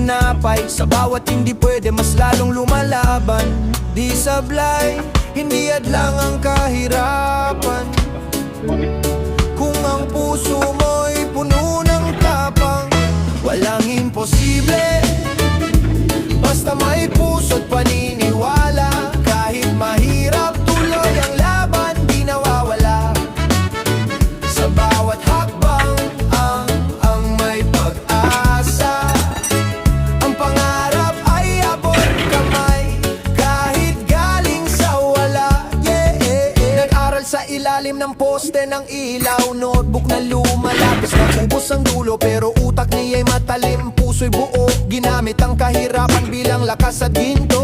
tinapay. Sa bawat hindi pwede mas lalong lumalaban. Di sablay, hindi hadlang ang kahirapan. Kung ang puso mo'y puno ng tapang, walang imposible, basta may puso't paniniwala. Kahit mahirap, tuloy ang laban, di nawawala. Sa bawat hakbang, ang may pag-asa. Ang pangarap ay abot kamay, kahit galing sa wala. Nag-aral sa ilalim ng poste ng ilaw, notebook na lumalabas na ubos ang dulo, pero utak niya'y matalim, puso'y buo. Ginamit ang kahirapan bilang lakas at ginto.